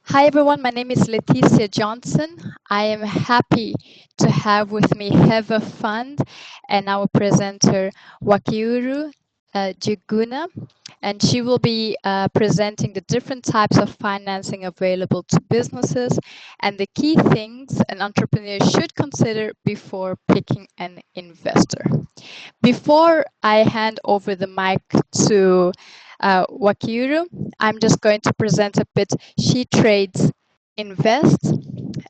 Hi everyone, my name is Leticia Johnson. I am happy to have with me Heva Fund and our presenter Wakiuru Jiguna, and she will be presenting the different types of financing available to businesses and the key things an entrepreneur should consider before picking an investor. Before I hand over the mic to Wakiuru, I'm just going to present a bit SheTrades Invest.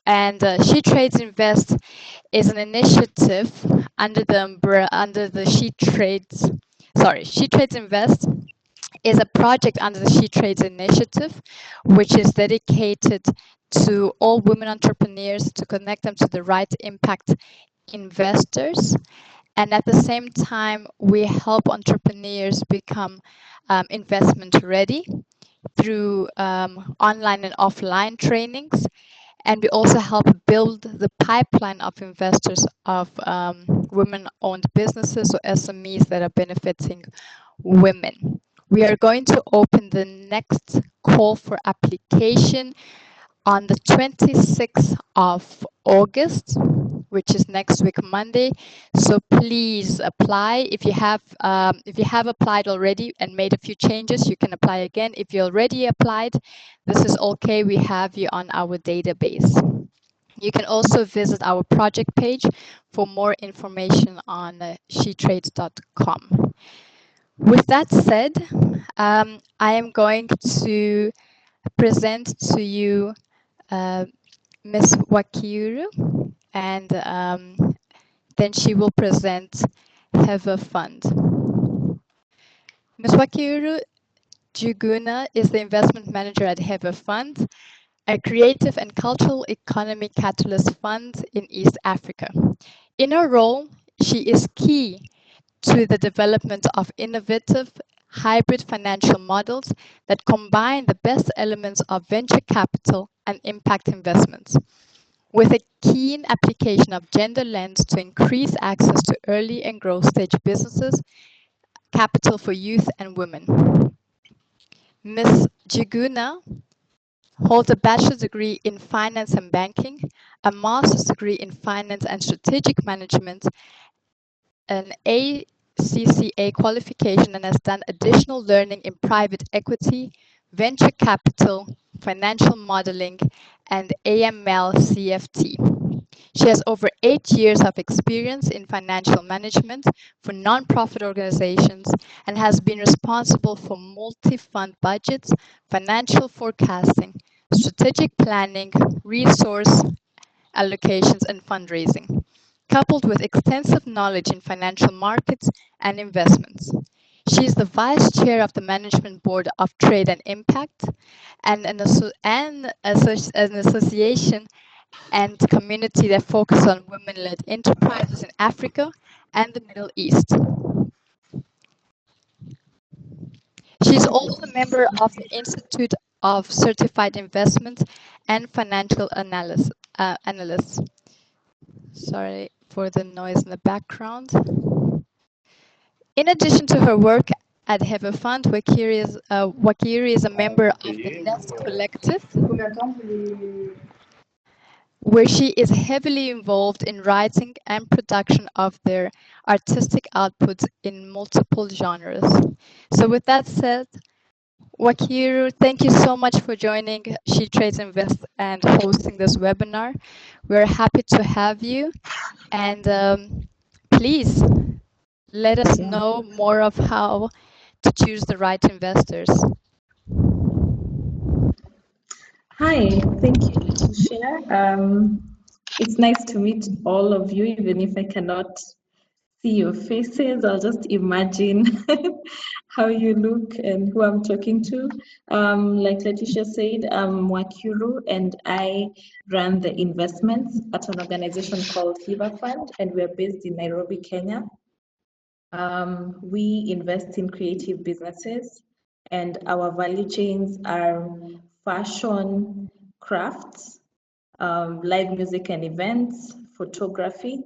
And SheTrades Invest is an initiative under the umbrella, under the SheTrades Invest is a project under the SheTrades initiative, which is dedicated to all women entrepreneurs to connect them to the right impact investors. And at the same time, we help entrepreneurs become investment ready through online and offline trainings. And we also help build the pipeline of investors of women-owned businesses or SMEs that are benefiting women. We are going to open the next call for application on the 26th of August, which is next week Monday. So please apply. If you have applied already and made a few changes, you can apply again. If you already applied, this is okay. We have you on our database. You can also visit our project page for more information on shetrades.com. With that said, I am going to present to you Ms. Wakiuru, and then she will present Heva Fund. Ms. Wakiuru Juguna is the investment manager at Heva Fund, a creative and cultural economy catalyst fund in East Africa. In her role, she is key to the development of innovative hybrid financial models that combine the best elements of venture capital and impact investments, with a keen application of gender lens to increase access to early and growth stage businesses, capital for youth and women. Ms. Jiguna holds a bachelor's degree in finance and banking, a master's degree in finance and strategic management, an ACCA qualification, and has done additional learning in private equity, venture capital, financial modeling, and AML CFT. She has over 8 years of experience in financial management for nonprofit organizations and has been responsible for multi-fund budgets, financial forecasting, strategic planning, resource allocations, and fundraising, coupled with extensive knowledge in financial markets and investments. She is the vice chair of the management board of Trade and Impact and an association and community that focus on women-led enterprises in Africa and the Middle East. She is also a member of the Institute of Certified Investment and Financial Analysts. Sorry for the noise in the background. In addition to her work at Heva Fund, Wakiri is a member of the Nest Collective, where she is heavily involved in writing and production of their artistic outputs in multiple genres. So with that said, Wakiru, thank you so much for joining SheTrades Invest and hosting this webinar. We're happy to have you, and please let us know more of how to choose the right investors. Hi, thank you, Leticia. It's nice to meet all of you, even if I cannot see your faces. I'll just imagine how you look and who I'm talking to. Like Leticia said, I'm Wakuru, and I run the investments at an organization called Hiva Fund, and we're based in Nairobi, Kenya. We invest in creative businesses, and our value chains are fashion, crafts, live music and events, photography,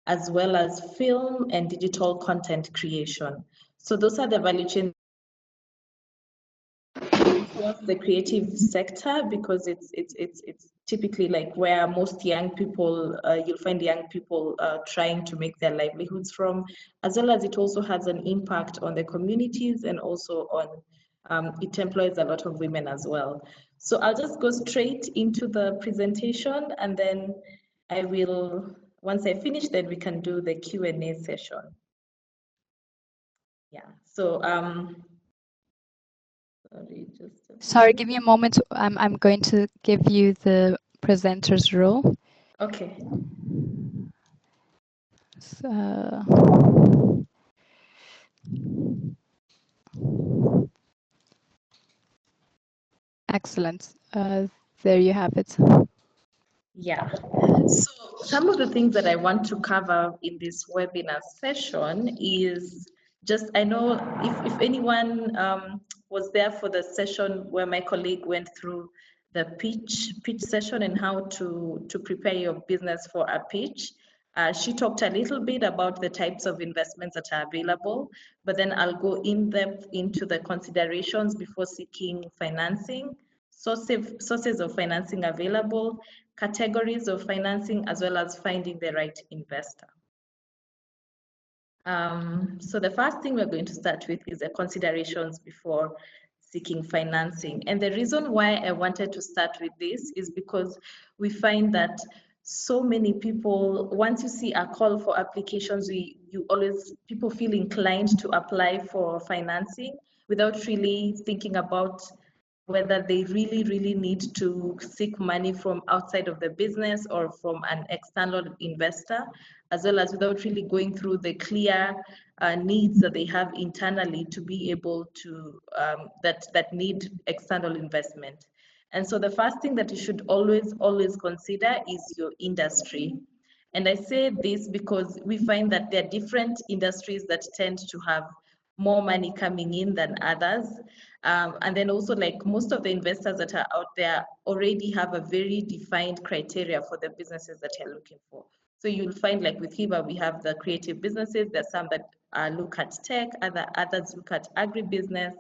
as well as film and digital content creation. So those are the value chains towards the creative sector because it's typically like where most young people, you'll find young people trying to make their livelihoods from, as well as it also has an impact on the communities and also on, it employs a lot of women as well. So I'll just go straight into the presentation, and then I will, once I finish, then we can do the Q&A session. Yeah, so sorry, just a Sorry, minute. give me a moment. I'm going to give you the presenter's role. Okay. So, excellent. There you have it. Yeah. So some of the things that I want to cover in this webinar session is just, I know if anyone was there for the session where my colleague went through the pitch session and how to prepare your business for a pitch. She talked a little bit about the types of investments that are available, but then I'll go in depth into the considerations before seeking financing, sources of financing available, categories of financing, as well as finding the right investor. So the first thing we're going to start with is the considerations before seeking financing. And the reason why I wanted to start with this is because we find that so many people, once you see a call for applications, people feel inclined to apply for financing without really thinking about whether they really need to seek money from outside of the business or from an external investor, as well as without really going through the clear needs that they have internally to be able to, that need external investment. And so the first thing that you should always consider is your industry. And I say this because we find that there are different industries that tend to have more money coming in than others. And then also, like, most of the investors that are out there already have a very defined criteria for the businesses that you're looking for. So you'll find, like with HIBA, we have the creative businesses. There's some that look at tech, others look at agribusiness,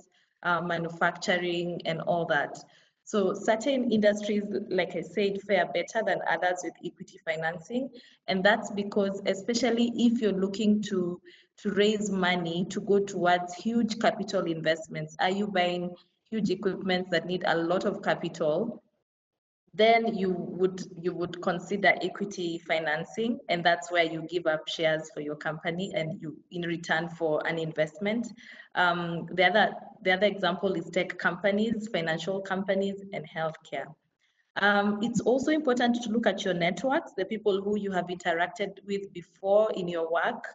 manufacturing, and all that. So certain industries, like I said, fare better than others with equity financing. And that's because, especially if you're looking to raise money to go towards huge capital investments, are you buying huge equipment that need a lot of capital? Then you would consider equity financing, and that's where you give up shares for your company and you in return for an investment. The other example is tech companies, financial companies, and healthcare. It's also important to look at your networks, the people who you have interacted with before in your work,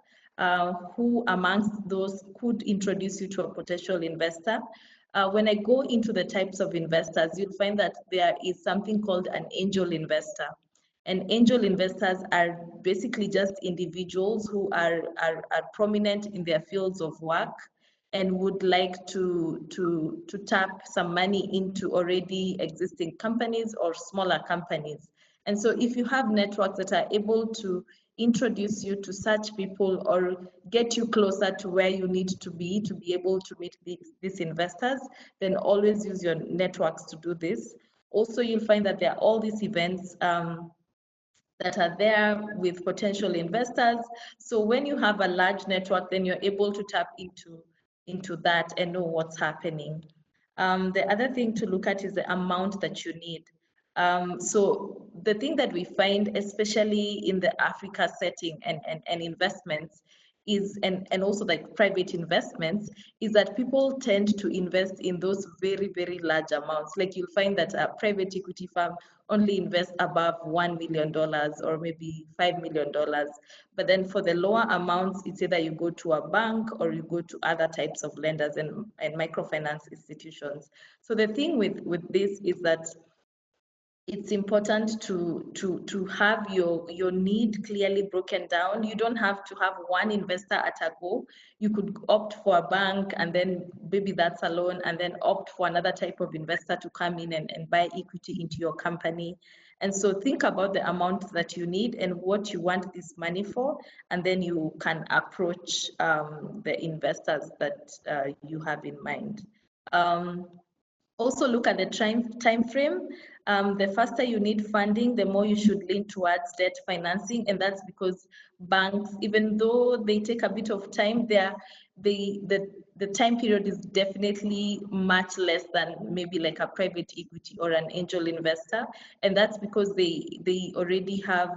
who amongst those could introduce you to a potential investor. When I go into the types of investors, you'll find that there is something called an angel investor. And angel investors are basically just individuals who are prominent in their fields of work and would like to tap some money into already existing companies or smaller companies. And so if you have networks that are able to introduce you to such people or get you closer to where you need to be able to meet these investors, then always use your networks to do this. Also, you'll find that there are all these events that are there with potential investors. So when you have a large network, then you're able to tap into that and know what's happening. The other thing to look at is the amount that you need. So the thing that we find, especially in the Africa setting and investments, is and also like private investments, is that people tend to invest in those very large amounts. Like you'll find that a private equity firm only invests above $1 million or maybe $5 million. But then for the lower amounts, it's either you go to a bank or you go to other types of lenders and microfinance institutions. So the thing with this is that it's important to have your need clearly broken down. You don't have to have one investor at a go. You could opt for a bank and then maybe that's a loan and then opt for another type of investor to come in and buy equity into your company. And so think about the amount that you need and what you want this money for, and then you can approach the investors that you have in mind. Also look at the time frame. The faster you need funding, the more you should lean towards debt financing, and that's because banks, even though they take a bit of time, the time period is definitely much less than maybe like a private equity or an angel investor, and that's because they already have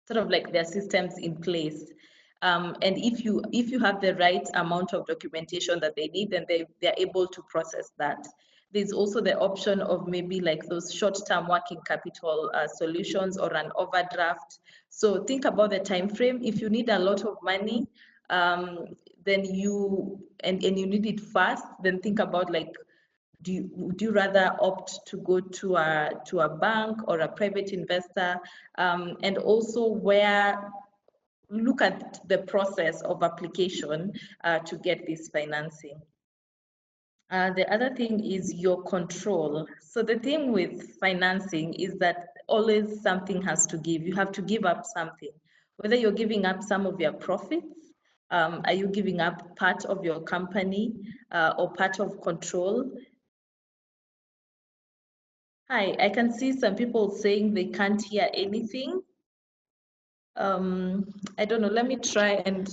sort of like their systems in place. And if you have the right amount of documentation that they need, then they're able to process that. There's also the option of maybe like those short-term working capital solutions or an overdraft. So think about the time frame. If you need a lot of money, then and you need it fast, then think about like, would you rather opt to go to a bank or a private investor? And also look at the process of application to get this financing. The other thing is your control. So the thing with financing is that always something has to give. You have to give up something. Whether you're giving up some of your profits, are you giving up part of your company or part of control? Hi, I can see some people saying they can't hear anything. I don't know. Let me try and.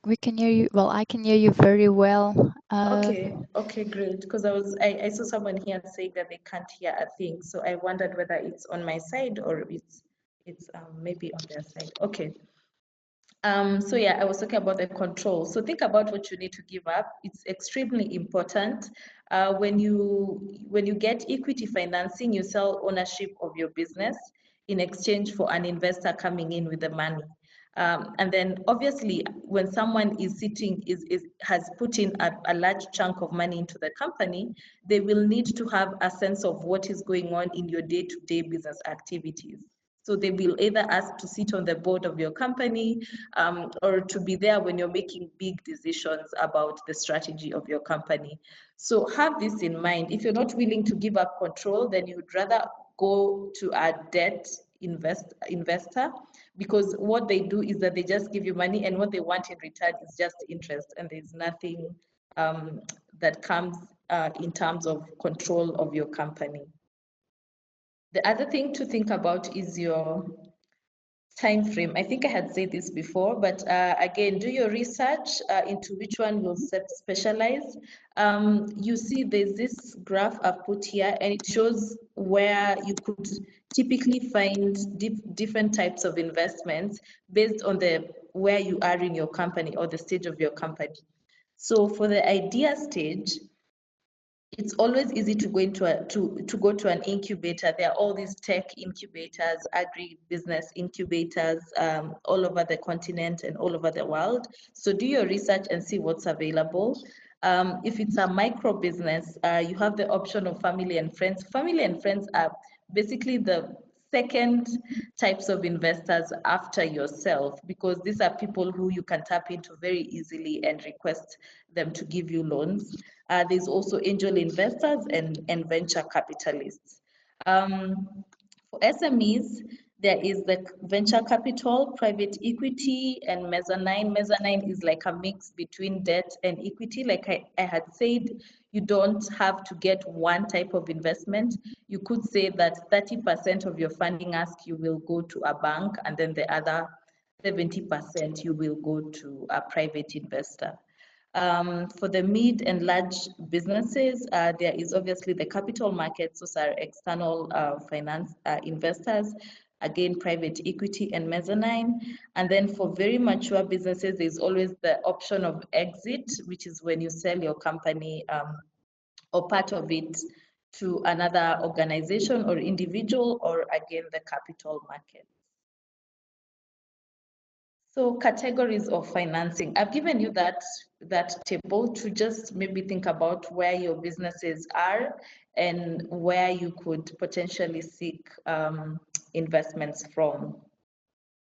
We can hear you. Well, I can hear you very well. Okay, great. Because I saw someone here saying that they can't hear a thing, so I wondered whether it's on my side or it's maybe on their side. Okay. So yeah, I was talking about the control. So think about what you need to give up. It's extremely important. When you get equity financing, you sell ownership of your business in exchange for an investor coming in with the money. And then obviously when someone is sitting has put in a large chunk of money into the company, they will need to have a sense of what is going on in your day-to-day business activities. So they will either ask to sit on the board of your company or to be there when you're making big decisions about the strategy of your company. So have this in mind. If you're not willing to give up control, then you'd rather go to a debt investor, because what they do is that they just give you money, and what they want in return is just interest, and there's nothing that comes in terms of control of your company. The other thing to think about is your time frame. I think I had said this before, but again, do your research into which one will specialize. You see there's this graph I've put here, and it shows where you could typically find different types of investments based on where you are in your company or the stage of your company. So for the idea stage, it's always easy to go to an incubator. There are all these tech incubators, agri-business incubators, all over the continent and all over the world. So do your research and see what's available. If it's a micro business, you have the option of family and friends. Family and friends are basically the second types of investors after yourself, because these are people who you can tap into very easily and request them to give you loans. There's also angel investors and venture capitalists. For SMEs, there is the venture capital, private equity, and mezzanine. Mezzanine is like a mix between debt and equity. Like I had said, you don't have to get one type of investment. You could say that 30% of your funding ask you will go to a bank, and then the other 70% you will go to a private investor. For the mid and large businesses, there is obviously the capital markets. Those are external finance investors, again, private equity and mezzanine. And then for very mature businesses, there's always the option of exit, which is when you sell your company or part of it to another organization or individual, or again, the capital market. So categories of financing. I've given you that table to just maybe think about where your businesses are and where you could potentially seek investments from.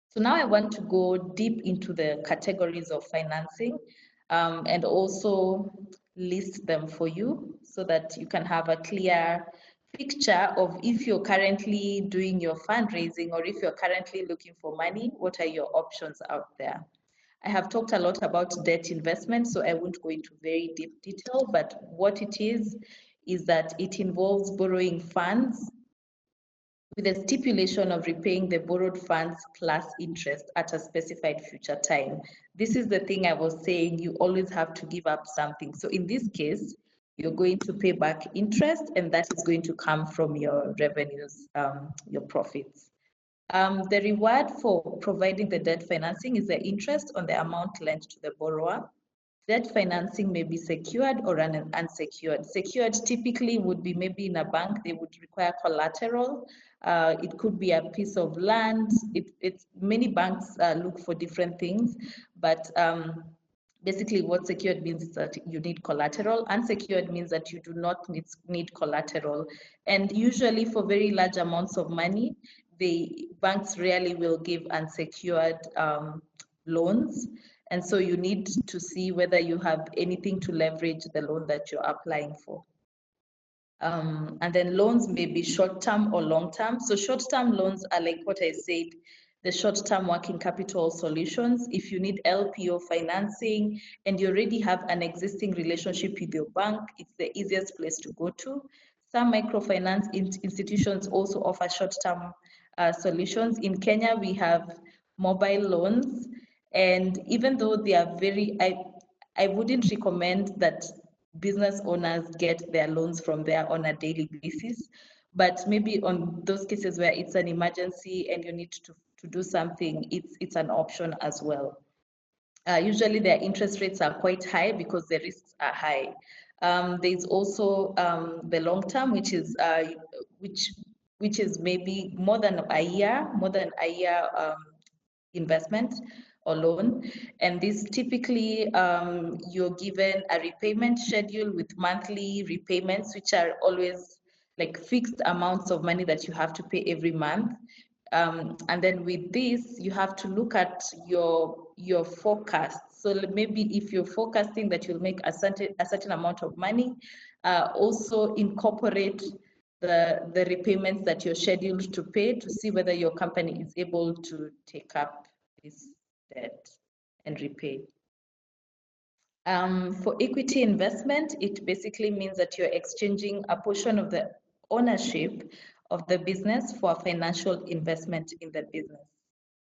So now I want to go deep into the categories of financing and also list them for you so that you can have a clear picture of if you're currently doing your fundraising or if you're currently looking for money, what are your options out there? I have talked a lot about debt investment, so I won't go into very deep detail, but what it is that it involves borrowing funds with a stipulation of repaying the borrowed funds plus interest at a specified future time. This is the thing I was saying, you always have to give up something. So in this case, you're going to pay back interest, and that is going to come from your revenues, your profits. The reward for providing the debt financing is the interest on the amount lent to the borrower. Debt financing may be secured or unsecured. Secured typically would be maybe in a bank, they would require collateral. It could be a piece of land. Many banks look for different things, but basically what secured means is that you need collateral. Unsecured means that you do not need collateral. And usually for very large amounts of money, the banks rarely will give unsecured loans. And so you need to see whether you have anything to leverage the loan that you're applying for. And then loans may be short-term or long-term. So short-term loans are like what I said, the short-term working capital solutions. If you need LPO financing and you already have an existing relationship with your bank, it's the easiest place to go to. Some microfinance institutions also offer short-term solutions. In Kenya, we have mobile loans, and even though they are I wouldn't recommend that business owners get their loans from there on a daily basis, but maybe on those cases where it's an emergency and you need to do something, it's an option as well. Usually their interest rates are quite high because the risks are high. There's also the long term, which which is maybe more than a year investment or loan. And this typically you're given a repayment schedule with monthly repayments, which are always like fixed amounts of money that you have to pay every month. And then with this, you have to look at your forecast. So maybe if you're forecasting that you'll make a certain amount of money, also incorporate the repayments that you're scheduled to pay to see whether your company is able to take up this debt and repay. For equity investment, it basically means that you're exchanging a portion of the ownership of the business for a financial investment in the business.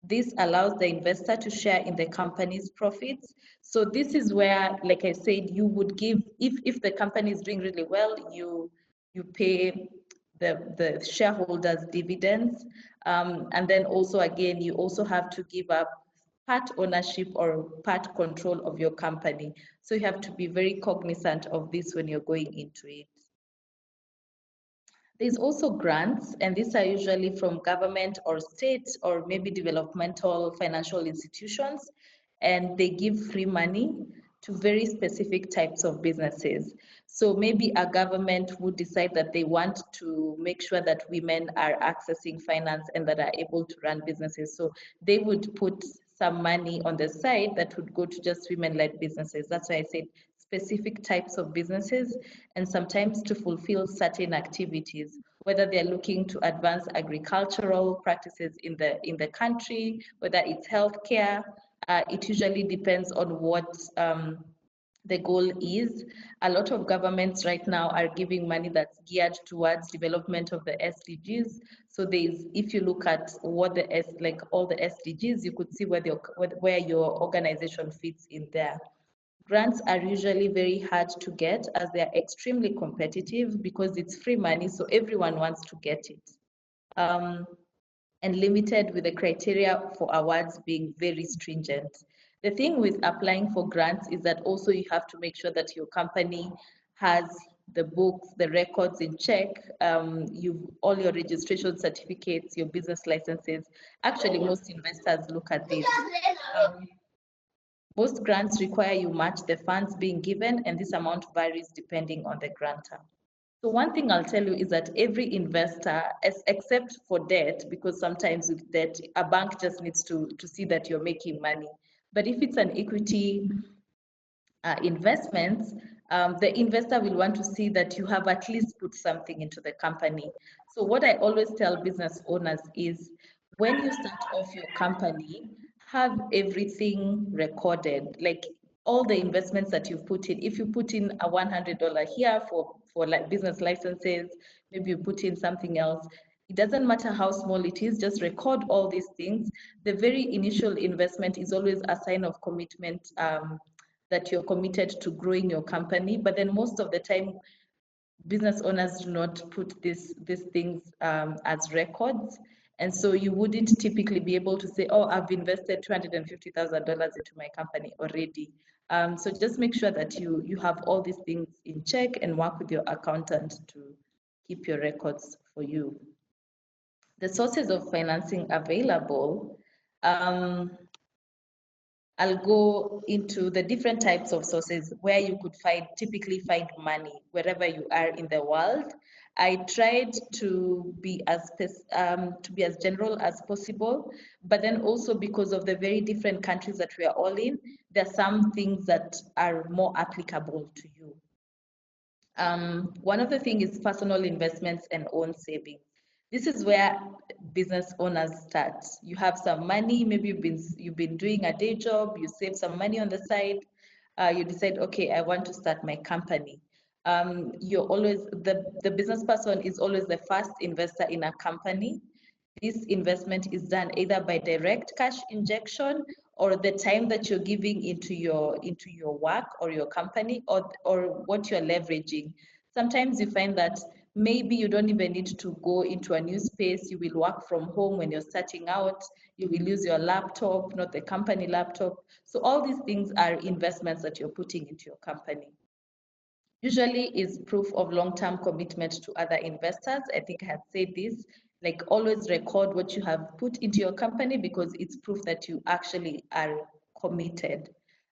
This allows the investor to share in the company's profits. So this is where, like I said, you would give, if the company is doing really well, you pay the shareholders dividends. And then also, again, you also have to give up part ownership or part control of your company. So you have to be very cognizant of this when you're going into it. There's also grants, and these are usually from government or state or maybe developmental financial institutions, and they give free money to very specific types of businesses. So maybe a government would decide that they want to make sure that women are accessing finance and that are able to run businesses. So they would put some money on the side that would go to just women-led businesses. That's why I said specific types of businesses, and sometimes to fulfill certain activities, whether they're looking to advance agricultural practices in the country, whether it's healthcare. It usually depends on what the goal is. A lot of governments right now are giving money that's geared towards development of the SDGs. So if you look at what like all the SDGs, you could see where your organization fits in there. Grants are usually very hard to get as they are extremely competitive because it's free money, so everyone wants to get it. And limited with the criteria for awards being very stringent. The thing with applying for grants is that also you have to make sure that your company has the books, the records in check, all your registration certificates, your business licenses. Actually, most investors look at this. Most grants require you match the funds being given, and this amount varies depending on the grantor. So one thing I'll tell you is that every investor, except for debt, because sometimes with debt, a bank just needs to see that you're making money. But if it's an equity investment, the investor will want to see that you have at least put something into the company. So what I always tell business owners is when you start off your company, have everything recorded, like all the investments that you've put in. If you put in a $100 here for like business licenses, maybe you put in something else. It doesn't matter how small it is, just record all these things. The very initial investment is always a sign of commitment, that you're committed to growing your company. But then most of the time, business owners do not put these things as records. And so you wouldn't typically be able to say, oh, I've invested $250,000 into my company already. So just make sure that you have all these things in check and work with your accountant to keep your records for you. The sources of financing available. I'll go into the different types of sources where you could typically find money wherever you are in the world. I tried to be as general as possible, but then also because of the very different countries that we are all in, there are some things that are more applicable to you. One of the things is personal investments and own savings. This is where business owners start. You have some money, maybe you've been doing a day job, you save some money on the side, you decide, okay, I want to start my company. You're always the business person is always the first investor in a company. This investment is done either by direct cash injection or the time that you're giving into your work or your company, or what you're leveraging. Sometimes you find that maybe you don't even need to go into a new space. You will work from home when you're starting out. You will use your laptop, not the company laptop. So all these things are investments that you're putting into your company. Usually is proof of long-term commitment to other investors. I think I had said this, like always record what you have put into your company because it's proof that you actually are committed.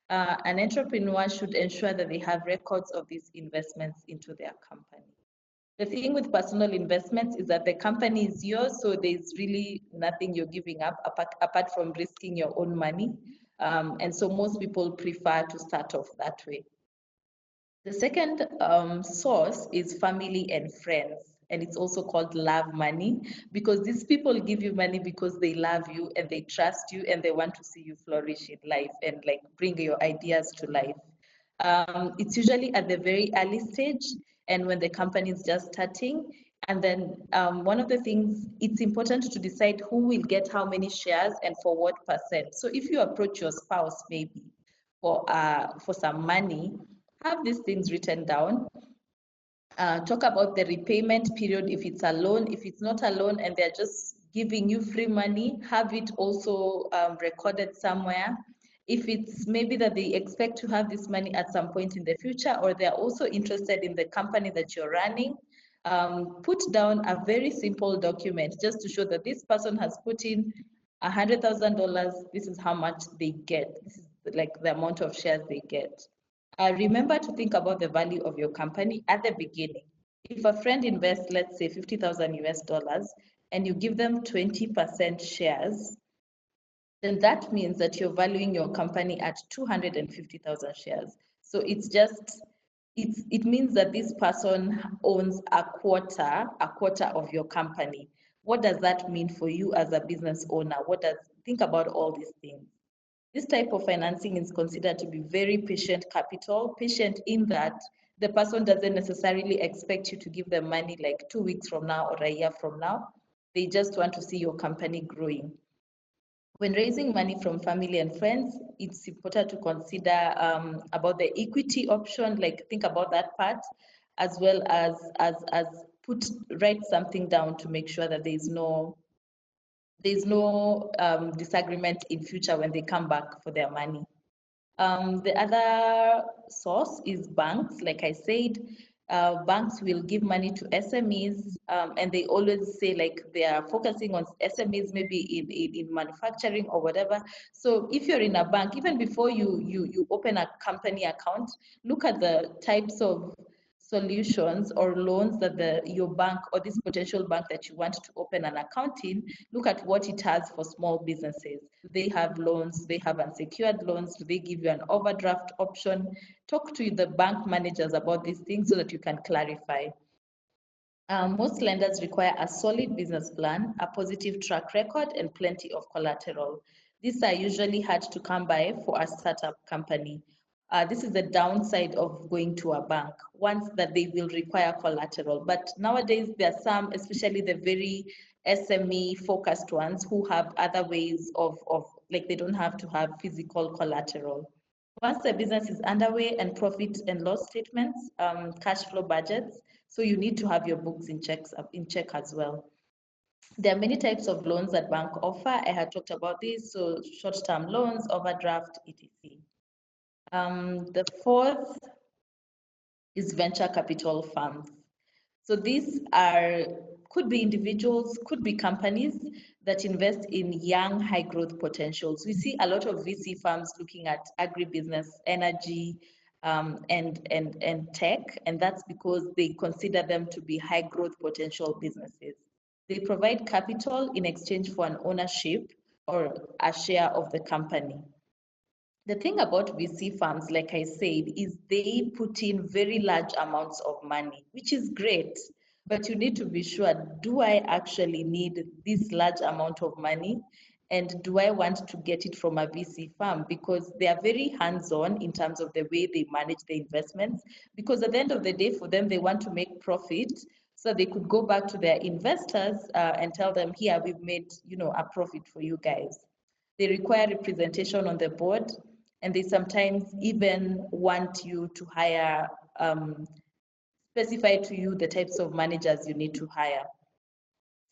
An entrepreneur should ensure that they have records of these investments into their company. The thing with personal investments is that the company is yours, so there's really nothing you're giving up apart from risking your own money. And so most people prefer to start off that way. The second source is family and friends, and it's also called love money because these people give you money because they love you and they trust you and they want to see you flourish in life and like bring your ideas to life. It's usually at the very early stage and when the company is just starting. And then one of the things, it's important to decide who will get how many shares and for what percent. So if you approach your spouse maybe for some money, have these things written down. Talk about the repayment period if it's a loan. If it's not a loan and they're just giving you free money, have it also recorded somewhere. If it's maybe that they expect to have this money at some point in the future, or they're also interested in the company that you're running, put down a very simple document just to show that this person has put in $100,000. This is how much they get. This is like the amount of shares they get. Remember to think about the value of your company at the beginning. If a friend invests, let's say 50,000 US dollars, and you give them 20% shares, then that means that you're valuing your company at 250,000 shares. So it means that this person owns a quarter of your company. What does that mean for you as a business owner? Think about all these things. This type of financing is considered to be very patient capital, patient in that the person doesn't necessarily expect you to give them money like 2 weeks from now or a year from now. They just want to see your company growing. When raising money from family and friends, it's important to consider about the equity option, like think about that part, as well as write something down to make sure that there's no disagreement in future when they come back for their money. The other source is banks. Like I said, banks will give money to SMEs, and they always say like they are focusing on SMEs, maybe in manufacturing or whatever. So if you're in a bank, even before you open a company account, look at the types of solutions or loans that your bank or this potential bank that you want to open an account in, look at what it has for small businesses. Do they have loans? Do they have unsecured loans? Do they give you an overdraft option? Talk to the bank managers about these things so that you can clarify. Most lenders require a solid business plan, a positive track record, and plenty of collateral. These are usually hard to come by for a startup company. This is the downside of going to a bank, once that they will require collateral. But nowadays, there are some, especially the very SME focused ones, who have other ways of like they don't have to have physical collateral. Once the business is underway and profit and loss statements, cash flow budgets, so you need to have your books in check as well. There are many types of loans that bank offer. I had talked about this, so short-term loans, overdraft, etc. The fourth is venture capital funds. So these are could be individuals, could be companies that invest in young, high growth potentials. We see a lot of VC firms looking at agribusiness, energy, and tech, and that's because they consider them to be high growth potential businesses. They provide capital in exchange for an ownership or a share of the company. The thing about VC firms, like I said, is they put in very large amounts of money, which is great. But you need to be sure, do I actually need this large amount of money? And do I want to get it from a VC firm? Because they are very hands-on in terms of the way they manage the investments. Because at the end of the day, for them, they want to make profit. So they could go back to their investors and tell them, here, we've made, a profit for you guys. They require representation on the board, and they sometimes even want you to hire, specify to you the types of managers you need to hire.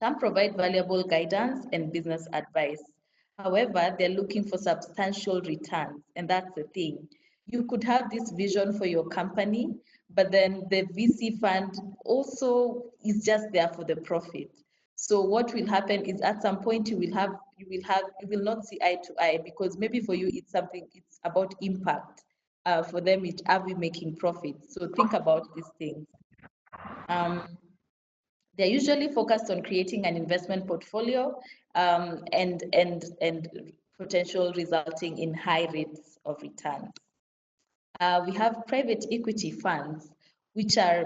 Some provide valuable guidance and business advice. However, they're looking for substantial returns, and that's the thing. You could have this vision for your company, but then the VC fund also is just there for the profit. So what will happen is at some point you will not see eye to eye, because maybe for you it's about impact. For them, are we making profit? So think about these things. Um, they're usually focused on creating an investment portfolio, and potential resulting in high rates of returns. We have private equity funds, which are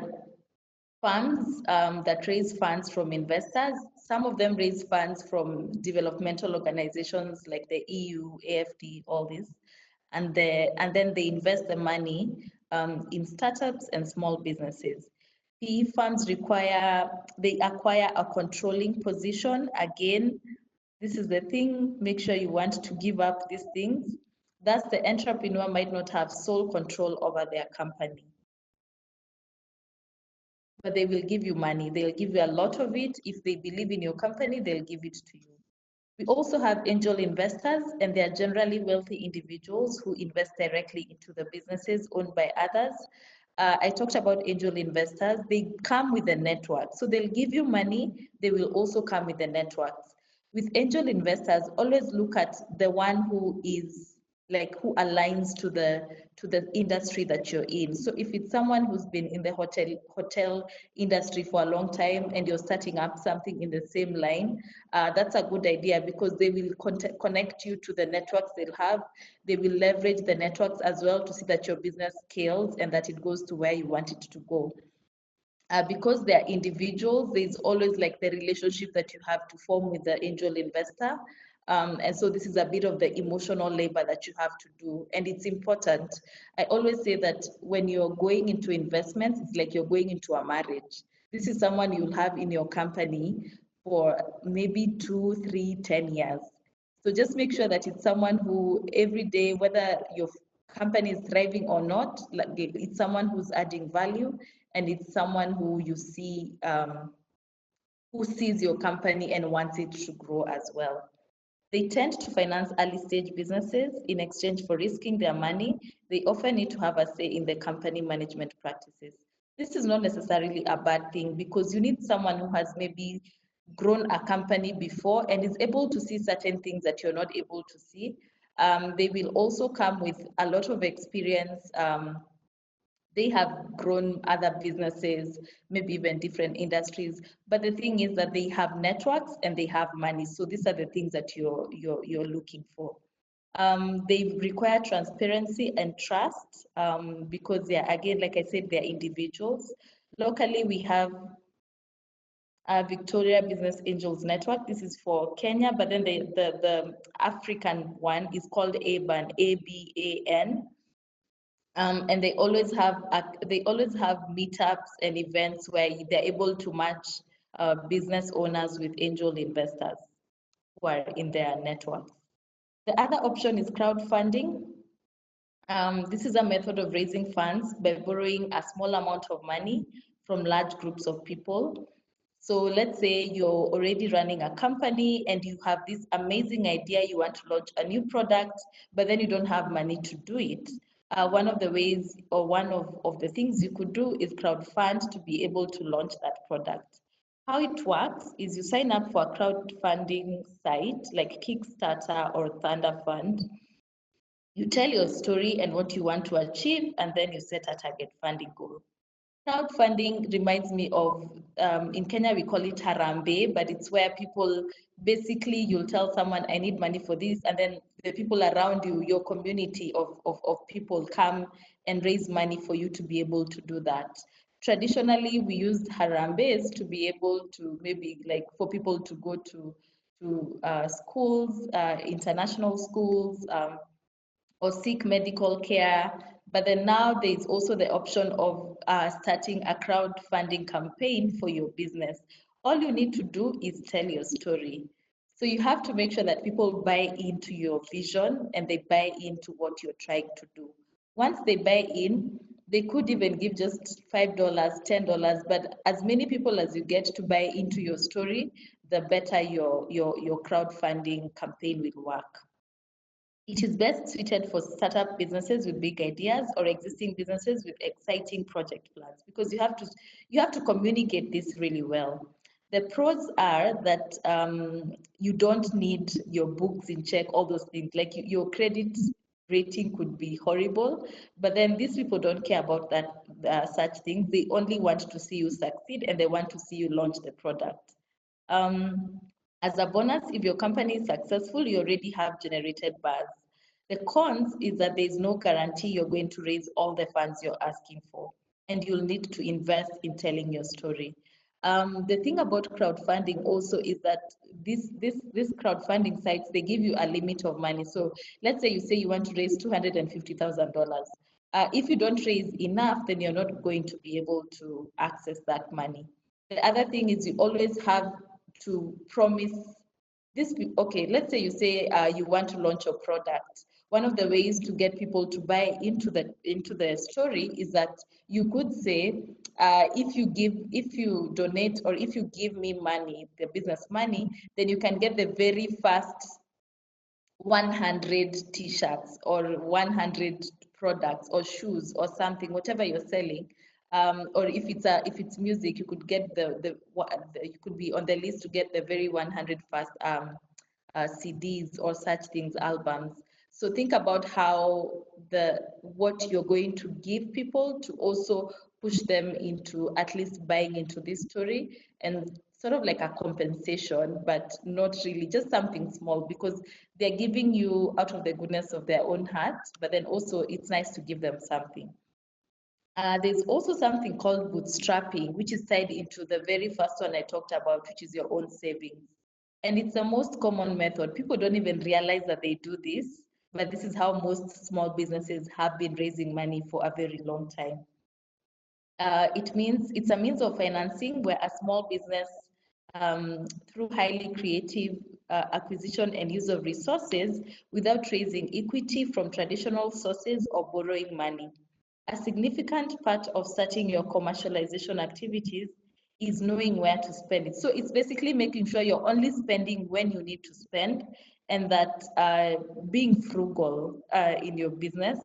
funds that raise funds from investors. Some of them raise funds from developmental organizations like the EU, AFD, all this, and then they invest the money in startups and small businesses. PE funds they acquire a controlling position. Again, this is the thing, make sure you want to give up these things. Thus, the entrepreneur might not have sole control over their company, but they will give you money. They'll give you a lot of it. If they believe in your company, they'll give it to you. We also have angel investors, and they are generally wealthy individuals who invest directly into the businesses owned by others. I talked about angel investors. They come with a network. So they'll give you money, they will also come with the networks. With angel investors, always look at the one who is like who aligns to the industry that you're in. So if it's someone who's been in the hotel industry for a long time and you're starting up something in the same line, that's a good idea, because they will connect you to the networks they'll have. They will leverage the networks as well to see that your business scales and that it goes to where you want it to go. Because they're individuals, there's always like the relationship that you have to form with the angel investor. And so this is a bit of the emotional labor that you have to do. And it's important. I always say that when you're going into investments, it's like you're going into a marriage. This is someone you'll have in your company for maybe 2, 3, 10 years. So just make sure that it's someone who every day, whether your company is thriving or not, like it's someone who's adding value, and it's someone who you see who sees your company and wants it to grow as well. They tend to finance early stage businesses in exchange for risking their money. They often need to have a say in the company management practices. This is not necessarily a bad thing, because you need someone who has maybe grown a company before and is able to see certain things that you're not able to see. They will also come with a lot of experience. They have grown other businesses, maybe even different industries. But the thing is that they have networks and they have money. So these are the things that you're looking for. They require transparency and trust, because they're, again, like I said, they're individuals. Locally, we have Victoria Business Angels Network. This is for Kenya, but then the African one is called ABAN, ABAN. And they always have meetups and events where they're able to match business owners with angel investors who are in their networks. The other option is crowdfunding. This is a method of raising funds by borrowing a small amount of money from large groups of people. So let's say you're already running a company and you have this amazing idea, you want to launch a new product, but then you don't have money to do it. One of the ways or one of the things you could do is crowdfund to be able to launch that product. How it works is you sign up for a crowdfunding site like Kickstarter or Thunder Fund. You tell your story and what you want to achieve, and then you set a target funding goal. Crowdfunding reminds me of, in Kenya, we call it harambe, but it's where people basically, you'll tell someone, I need money for this, and then the people around you, your community of people come and raise money for you to be able to do that. Traditionally, we used harambes to be able to maybe like for people to go to schools, international schools, or seek medical care. But then now there's also the option of starting a crowdfunding campaign for your business. All you need to do is tell your story. So you have to make sure that people buy into your vision and they buy into what you're trying to do. Once they buy in, they could even give just $5, $10, but as many people as you get to buy into your story, the better your crowdfunding campaign will work. It is best suited for startup businesses with big ideas or existing businesses with exciting project plans because you have to communicate this really well. The pros are that you don't need your books in check, all those things. Like your credit rating could be horrible, but then these people don't care about that such things. They only want to see you succeed and they want to see you launch the product. Um, as a bonus, if your company is successful, you already have generated buzz. The cons is that there is no guarantee you're going to raise all the funds you're asking for, and you'll need to invest in telling your story. The thing about crowdfunding also is that this crowdfunding sites, they give you a limit of money. So let's say you want to raise $250,000. If you don't raise enough, then you're not going to be able to access that money. The other thing is you always have to promise this. Okay, let's say you want to launch a product. One of the ways to get people to buy into the story is that you could say, if you donate or if you give me money, the business money, then you can get the very first 100 t-shirts or 100 products or shoes or something, whatever you're selling. Or if it's music, you could get you could be on the list to get the very 100 first CDs or such things, albums. So think about how what you're going to give people to also push them into at least buying into this story, and sort of like a compensation, but not really, just something small because they're giving you out of the goodness of their own heart, but then also it's nice to give them something. There's also something called bootstrapping, which is tied into the very first one I talked about, which is your own savings. And it's the most common method. People don't even realize that they do this, but this is how most small businesses have been raising money for a very long time. It means it's a means of financing where a small business, through highly creative acquisition and use of resources without raising equity from traditional sources or borrowing money. A significant part of starting your commercialization activities is knowing where to spend it. So it's basically making sure you're only spending when you need to spend, and that being frugal in your business,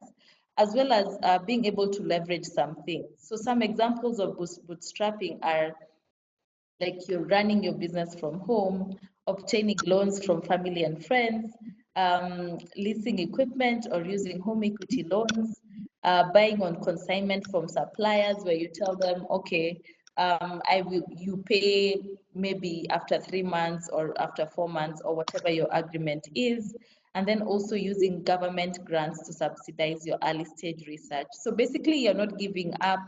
as well as being able to leverage something. So some examples of bootstrapping are like you're running your business from home, obtaining loans from family and friends, leasing equipment or using home equity loans, buying on consignment from suppliers where you tell them, okay, you pay maybe after 3 months or after 4 months or whatever your agreement is. And then also using government grants to subsidize your early stage research. So basically, you're not giving up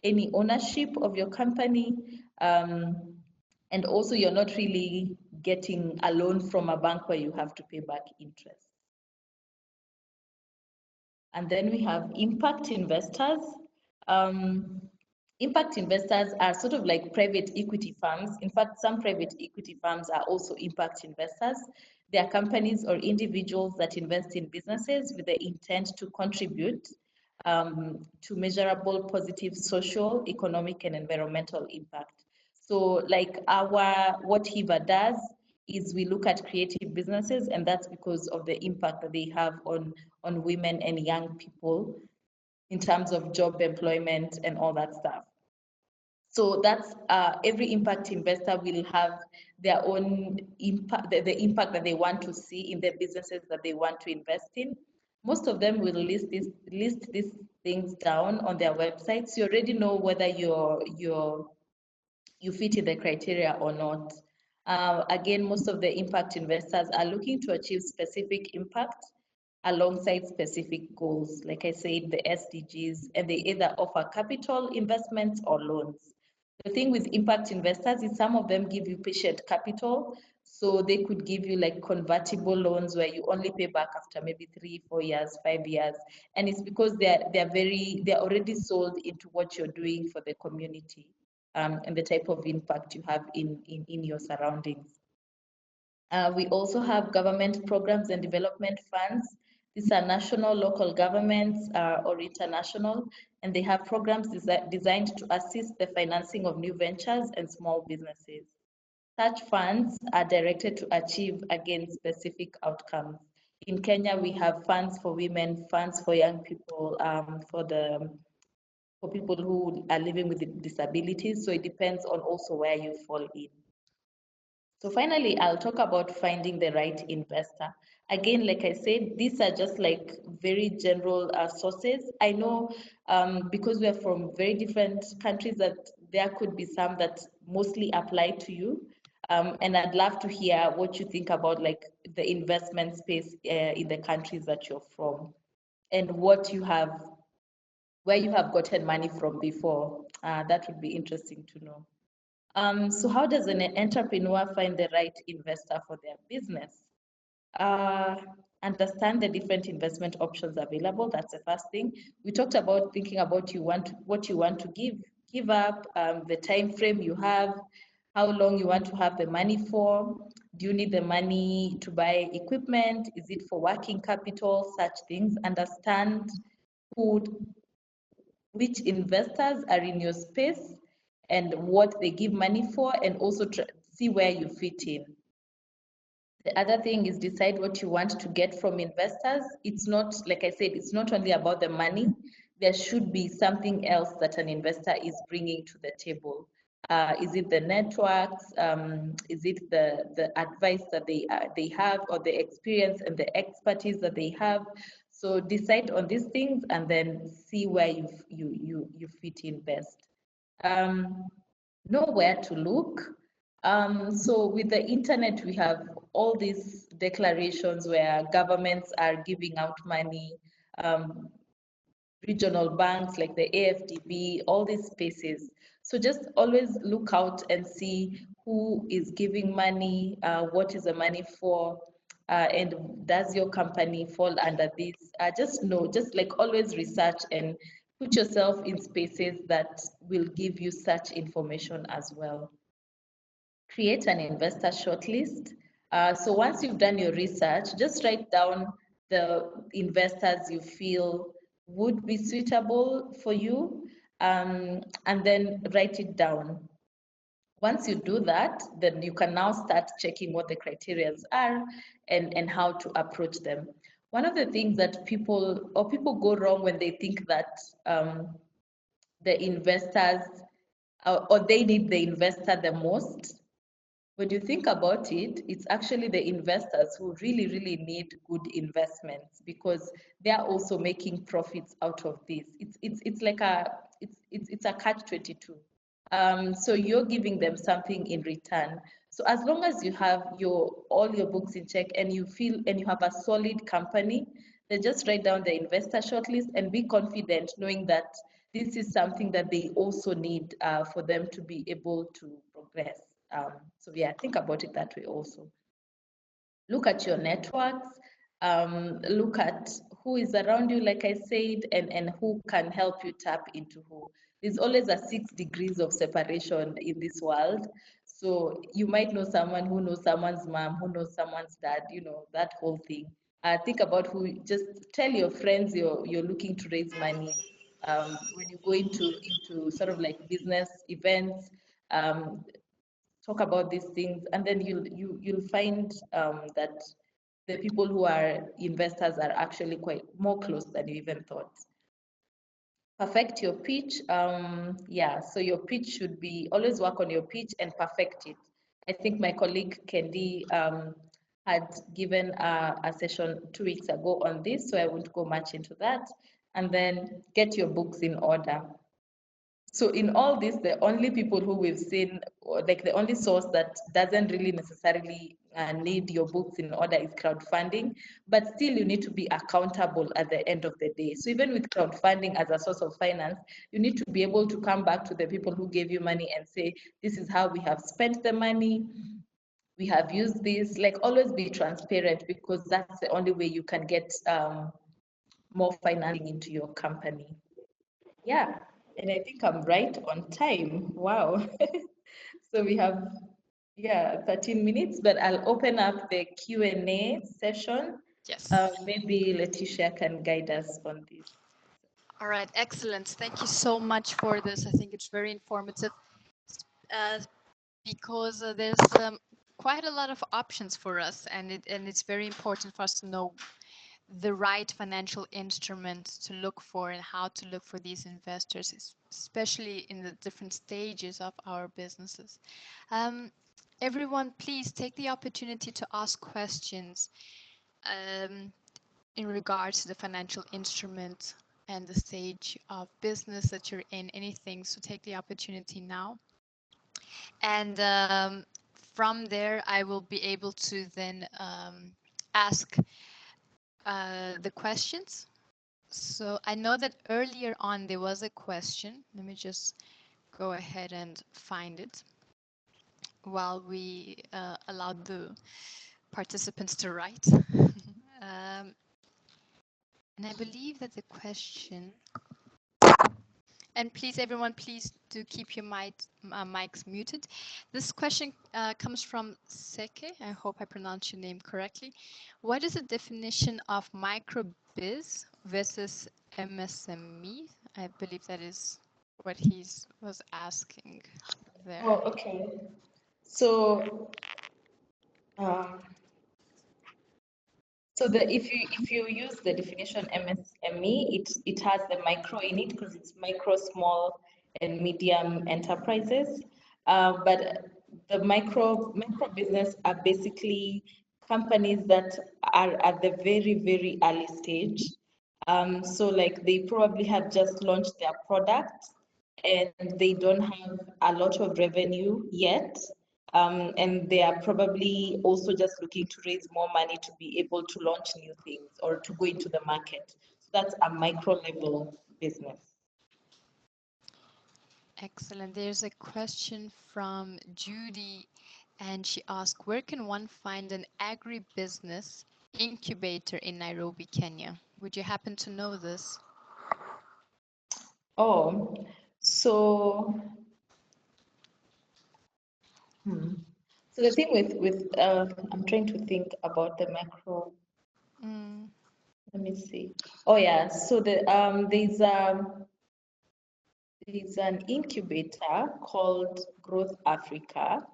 any ownership of your company. And also, you're not really getting a loan from a bank where you have to pay back interest. And then we have impact investors. Um, Impact investors are sort of like private equity firms. In fact, some private equity firms are also impact investors. They are companies or individuals that invest in businesses with the intent to contribute to measurable positive social, economic, and environmental impact. So, like what HIVA does is we look at creative businesses, and that's because of the impact that they have on women and young people in terms of job employment and all that stuff. So that's every impact investor will have their own impact, the impact that they want to see in the businesses that they want to invest in. Most of them will list these things down on their websites. You already know whether you fit in the criteria or not. Again, most of the impact investors are looking to achieve specific impact alongside specific goals, like I said, the SDGs, and they either offer capital investments or loans. The thing with impact investors is some of them give you patient capital. So they could give you like convertible loans where you only pay back after maybe 3, 4 years, 5 years. And it's because they're already sold into what you're doing for the community and the type of impact you have in your surroundings. We also have government programs and development funds. These are national, local governments, or international, and they have programs designed to assist the financing of new ventures and small businesses. Such funds are directed to achieve, again, specific outcomes. In Kenya, we have funds for women, funds for young people, for people who are living with disabilities. So it depends on also where you fall in. So finally, I'll talk about finding the right investor. Again, like I said, these are just like very general sources. I know because we are from very different countries that there could be some that mostly apply to you. And I'd love to hear what you think about like the investment space in the countries that you're from and where you have gotten money from before. That would be interesting to know. So how does an entrepreneur find the right investor for their business? Uh, Understand the different investment options available. That's the first thing. We talked about thinking about what you want to give up, the time frame you have, how long you want to have the money for. Do you need the money to buy equipment? Is it for working capital? Such things. Understand who which investors are in your space and what they give money for, and also see where you fit in. The other thing is decide what you want to get from investors. It's not, like I said, it's not only about the money. There should be something else that an investor is bringing to the table. Is it the networks? Is it the advice that they have, or the experience and the expertise that they have? So decide on these things and then see where you fit in best. Know where to look. So with the internet, we have all these declarations where governments are giving out money, regional banks like the AFDB, all these spaces. So just always look out and see who is giving money, what is the money for, and does your company fall under this? Just know, just like always research and put yourself in spaces that will give you such information as well. Create an investor shortlist. So once you've done your research, just write down the investors you feel would be suitable for you, and then write it down. Once you do that, then you can now start checking what the criteria are and how to approach them. One of the things that people go wrong when they think that the investors or they need the investor the most. When you think about it, it's actually the investors who really, really need good investments because they are also making profits out of this. It's like it's a catch-22. So you're giving them something in return. So as long as you have all your books in check and you have a solid company, then just write down the investor shortlist and be confident knowing that this is something that they also need for them to be able to progress. So yeah, think about it that way also. Look at your networks, look at who is around you, like I said, and who can help you tap into who. There's always a 6 degrees of separation in this world. So you might know someone who knows someone's mom, who knows someone's dad, that whole thing. Think about just tell your friends you're looking to raise money. When you go into sort of like business events, um, talk about these things, and then you'll find that the people who are investors are actually quite more close than you even thought. Perfect your pitch. Yeah, so your pitch should be always work on your pitch and perfect it. I think my colleague Kendi had given a session 2 weeks ago on this, so I won't go much into that. And then get your books in order. So in all this, the only people who we've seen, or like the only source that doesn't really necessarily need your books in order is crowdfunding, but still you need to be accountable at the end of the day. So even with crowdfunding as a source of finance, you need to be able to come back to the people who gave you money and say, this is how we have spent the money, we have used this, like always be transparent, because that's the only way you can get more financing into your company. Yeah, and I think I'm right on time. Wow. So we have, yeah, 13 minutes, but I'll open up the Q&A session. Yes. Maybe Letitia can guide us on this. All right, excellent. Thank you so much for this. I think it's very informative uh, because there's quite a lot of options for us, and it's very important for us to know the right financial instruments to look for and how to look for these investors, especially in the different stages of our businesses. Um, Everyone, please take the opportunity to ask questions um, in regards to the financial instrument and the stage of business that you're in, anything. So take the opportunity now. And from there, I will be able to then ask the questions. So I know that earlier on there was a question. Let me just go ahead and find it while we allowed the participants to write. And I believe that the question, and please, everyone, please do keep your mics muted. This question comes from Seke. I hope I pronounced your name correctly. What is the definition of micro biz versus MSME? I believe that is what he was asking there. Oh, okay. So, um, so if you use the definition MSME, it has the micro in it because it's micro, small, and medium enterprises. But the micro business are basically companies that are at the very early stage. So like they probably have just launched their product and they don't have a lot of revenue yet. And they are probably also just looking to raise more money to be able to launch new things or to go into the market. So that's a micro level business. Excellent. There's a question from Judy, and she asked, where can one find an agribusiness incubator in Nairobi, Kenya? Would you happen to know this? Oh, so hmm. So the thing with I'm trying to think about the macro. Mm, Let me see. Oh yeah, so there's an incubator called Growth Africa.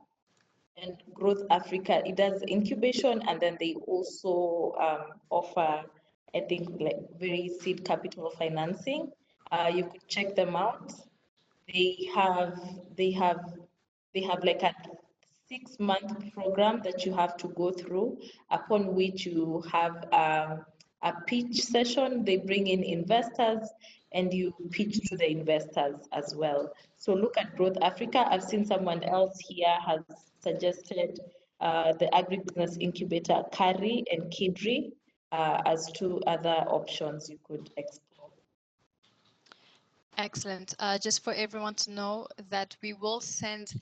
And Growth Africa, it does incubation and then they also offer, I think, like very seed capital financing. You could check them out. They have they have they have like a 6 month program that you have to go through, upon which you have a pitch session. They bring in investors and you pitch to the investors as well. So look at Growth Africa. I've seen someone else here has suggested the agribusiness incubator Kari and Kidri as two other options you could explore. excellent. Just for everyone to know that we will send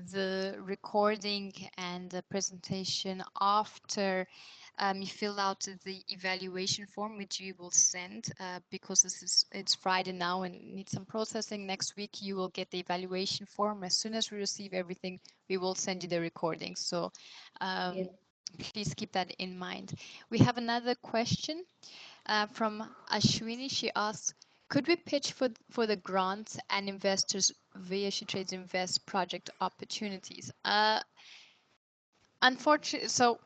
the recording and the presentation after you fill out the evaluation form, which you will send because it's Friday now and needs some processing. Next week you will get the evaluation form. As soon as we receive everything, we will send you the recording. So Yes. please keep that in mind. We have another question from Ashwini. She asks, could we pitch for the grants and investors via SheTrades Invest project opportunities? Unfortunately, so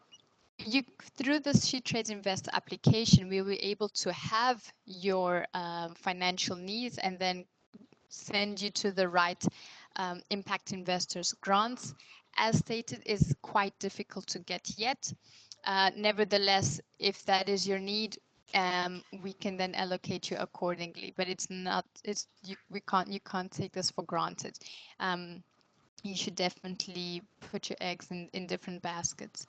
you through the SheTrades Invest application, we were able to have your financial needs and then send you to the right impact investors. Grants, as stated, is quite difficult to get yet. Nevertheless, if that is your need, we can then allocate you accordingly. But it's not. You can't take this for granted. You should definitely put your eggs in different baskets.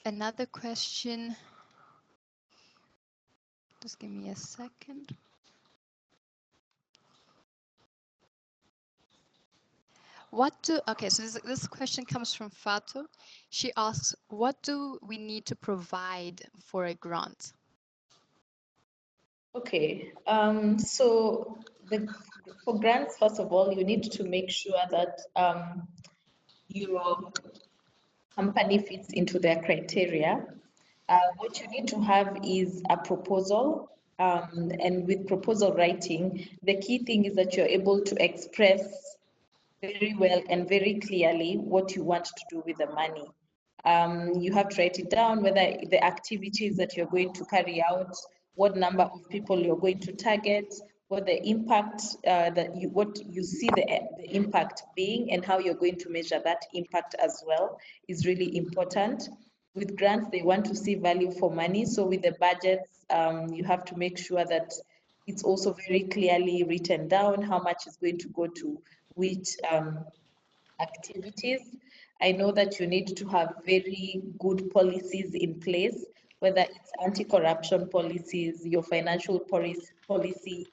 Another question. Just give me a second. Okay, so this question comes from Fatou. She asks, what do we need to provide for a grant? Okay. So for grants, first of all, you need to make sure that your company fits into their criteria. What you need to have is a proposal. And with proposal writing, the key thing is that you're able to express very well and very clearly what you want to do with the money. You have to write it down, whether the activities that you're going to carry out, what number of people you're going to target, what the impact what you see the impact being, and how you're going to measure that impact as well is really important. With grants, they want to see value for money. So with the budgets, you have to make sure that it's also very clearly written down how much is going to go to which activities. I know that you need to have very good policies in place, whether it's anti-corruption policies, your financial policy,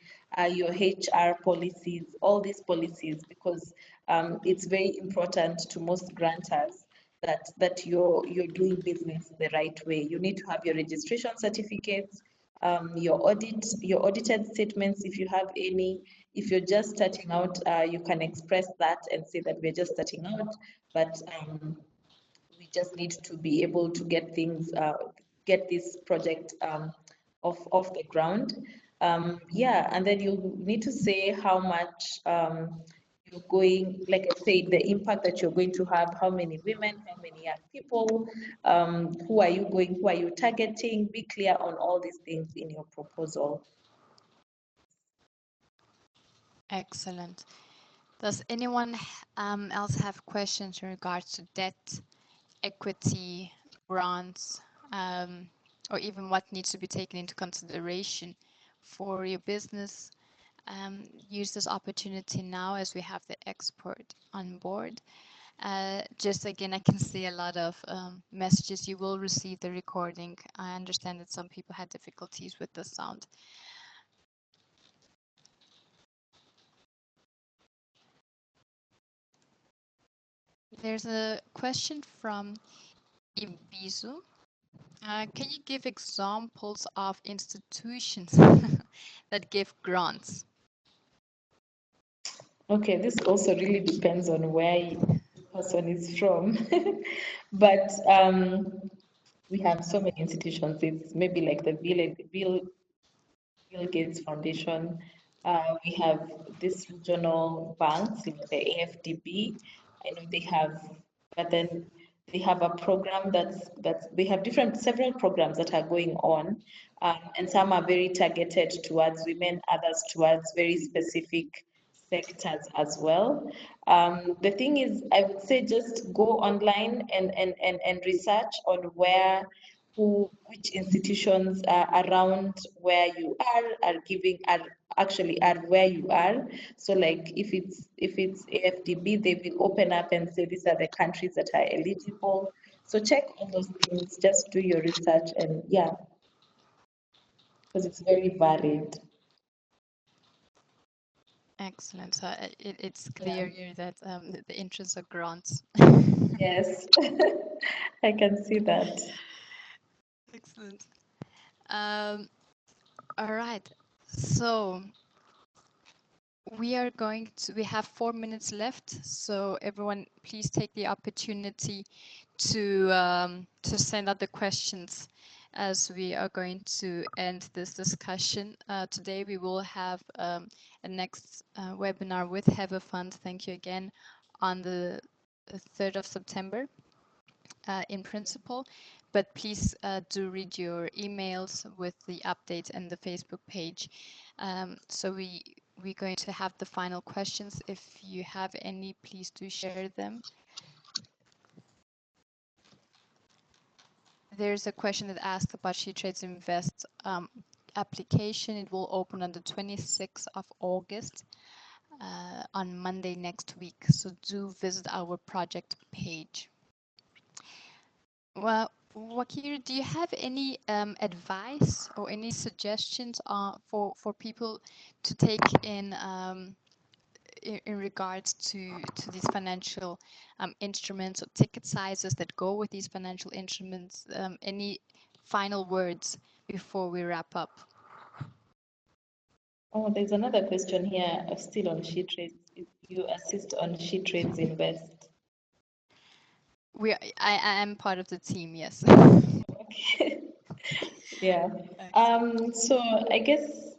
your HR policies, all these policies, because it's very important to most grantors that you're doing business the right way. You need to have your registration certificates, your audited statements if you have any. If you're just starting out, you can express that and say that we're just starting out, but we just need to be able to get this project off the ground. Yeah, and then you need to say how much you're going, like I said, the impact that you're going to have, how many women, how many young people, who are you targeting? Be clear on all these things in your proposal. Excellent. Does anyone else have questions in regards to debt, equity, grants, or even what needs to be taken into consideration for your business? Use this opportunity now as we have the expert on board. Just again, I can see a lot of messages. You will receive the recording. I understand that some people had difficulties with the sound. There's a question from Ibizu. Can you give examples of institutions that give grants? Okay, this also really depends on where the person is from. But we have so many institutions. It's maybe like the Bill Gates Foundation. We have these regional banks like the AFDB. I know they have, but then they have a program that's they have several programs that are going on, and some are very targeted towards women, others towards very specific sectors as well. The thing is, I would say just go online and research on which institutions around where you are giving are where you are. So like if it's AFDB, they will open up and say these are the countries that are eligible. So check all those things, just do your research, and yeah, because it's very varied. Excellent. So it's Yeah. clear here that the interests are grants. Yes, I can see that. Excellent. Um, all right. So we have 4 minutes left. So everyone, please take the opportunity to send out the questions as we are going to end this discussion. Today we will have a next webinar with Have a Fund. Thank you again on the 3rd of September. In principle, but please do read your emails with the update and the Facebook page. So we're going to have the final questions. If you have any, please do share them. There's a question that asks about SheTrades Invest application. It will open on the 26th of August on Monday next week. So do visit our project page. Well, Wakir, do you have any advice or any suggestions for people to take in regards to these financial instruments or ticket sizes that go with these financial instruments? Any final words before we wrap up? Oh, there's another question here, still on SheTrades. If you assist on SheTrades Invest. I am part of the team, yes. Okay. Yeah. Excellent. So I guess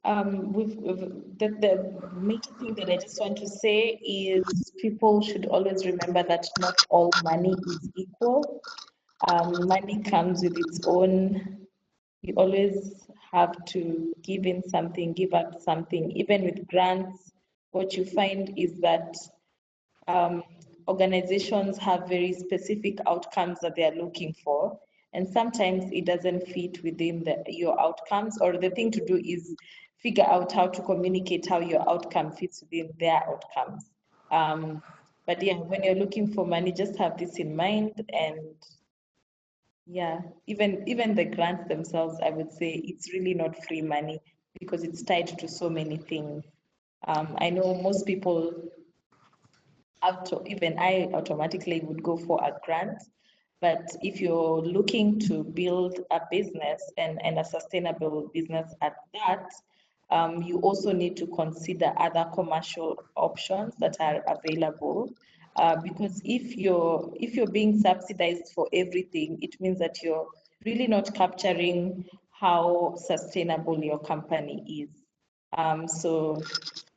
the major thing that I just want to say is people should always remember that not all money is equal. Money comes with its own, you always have to give in something, give up something. Even with grants, what you find is that um, organizations have very specific outcomes that they are looking for. And sometimes it doesn't fit within your outcomes, or the thing to do is figure out how to communicate how your outcome fits within their outcomes. Um, but yeah, when you're looking for money, just have this in mind. And yeah, even the grants themselves, I would say it's really not free money because it's tied to so many things. I know most people even I automatically would go for a grant. But if you're looking to build a business and a sustainable business at that, you also need to consider other commercial options that are available. Because if you're being subsidized for everything, it means that you're really not capturing how sustainable your company is. So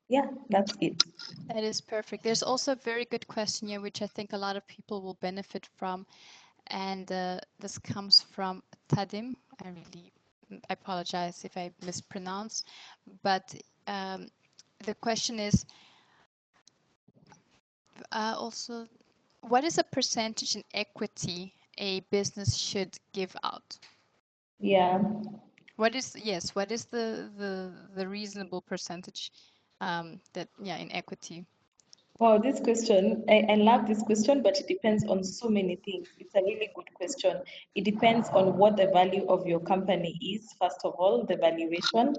yeah, that's it. That is perfect. There's also a very good question here, which I think a lot of people will benefit from. And this comes from Tadim. I apologize if I mispronounce, but um, the question is also, what is a percentage in equity a business should give out? Yeah. What is the reasonable percentage that, yeah, in equity? Wow, this question, I love this question, but it depends on so many things. It's a really good question. It depends on what the value of your company is, first of all, the valuation.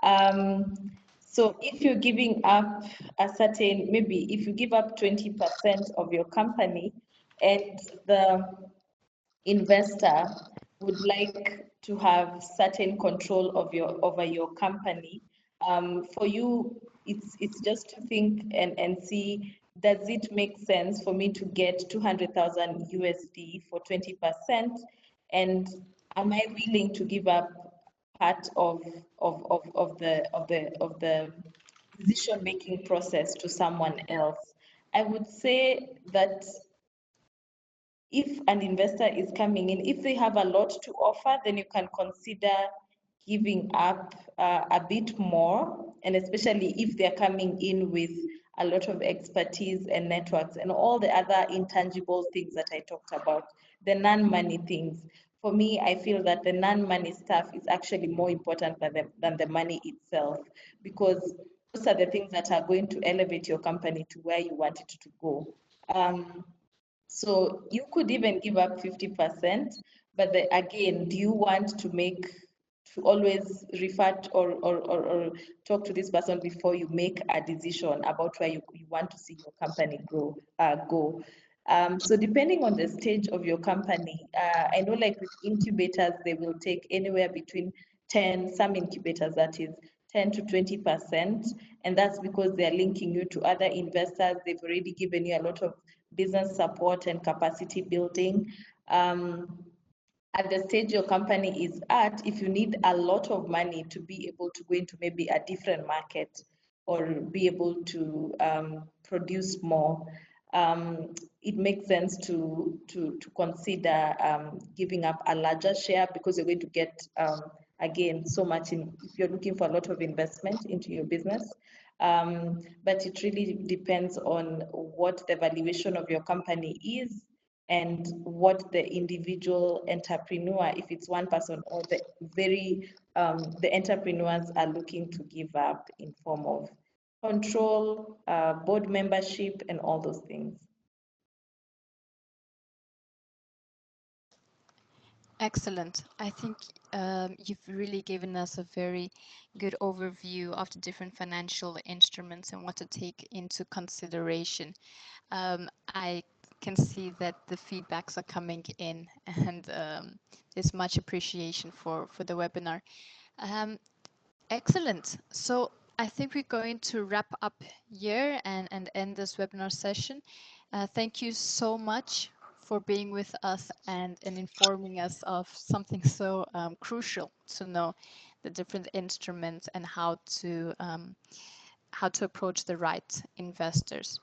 Um, so if you're giving up a certain, maybe if you give up 20% of your company and the investor would like to have certain control of your over your company, for you it's just to think and see, does it make sense for me to get 200,000 USD for 20%, and am I willing to give up part of the decision making process to someone else? I would say that if an investor is coming in, if they have a lot to offer, then you can consider giving up a bit more, and especially if they're coming in with a lot of expertise and networks and all the other intangible things that I talked about, the non-money things. For me, I feel that the non-money stuff is actually more important than the money itself, because those are the things that are going to elevate your company to where you want it to go. Um, so you could even give up 50%, but again, do you want to make always refer to, or talk to this person before you make a decision about where you want to see your company go. So depending on the stage of your company, I know like with incubators, they will take anywhere between 10, some incubators that is 10 to 20%. And that's because they're linking you to other investors. They've already given you a lot of business support and capacity building. At the stage your company is at, if you need a lot of money to be able to go into maybe a different market or be able to produce more, it makes sense to consider giving up a larger share, because you're going to get, again, so much in, if you're looking for a lot of investment into your business. But it really depends on what the valuation of your company is and what the individual entrepreneur, if it's one person or the entrepreneurs are looking to give up in form of control, board membership, and all those things. Excellent. I think you've really given us a very good overview of the different financial instruments and what to take into consideration. I can see that the feedbacks are coming in, and there's much appreciation for the webinar. Um, Excellent. So I think we're going to wrap up here and end this webinar session. Thank you so much for being with us and informing us of something so crucial to know the different instruments and how to approach the right investors.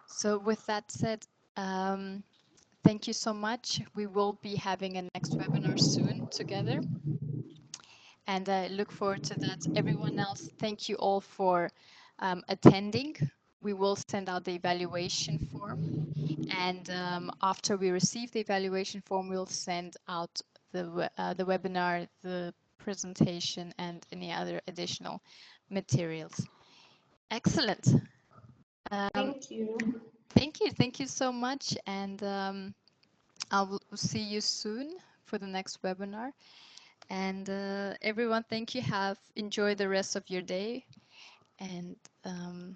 So with that said, thank you so much. We will be having a next webinar soon together, and I look forward to that. Everyone else, thank you all for attending. We will send out the evaluation form, and after we receive the evaluation form, we'll send out the webinar, the presentation, and any other additional materials. Excellent. Thank you. Thank you so much, and I'll see you soon for the next webinar. And everyone, thank you. Enjoy the rest of your day. And I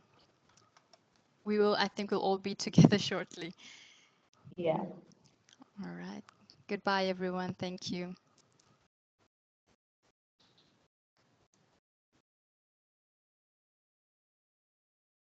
think we'll all be together shortly. Yeah. All right. Goodbye, everyone. Thank you.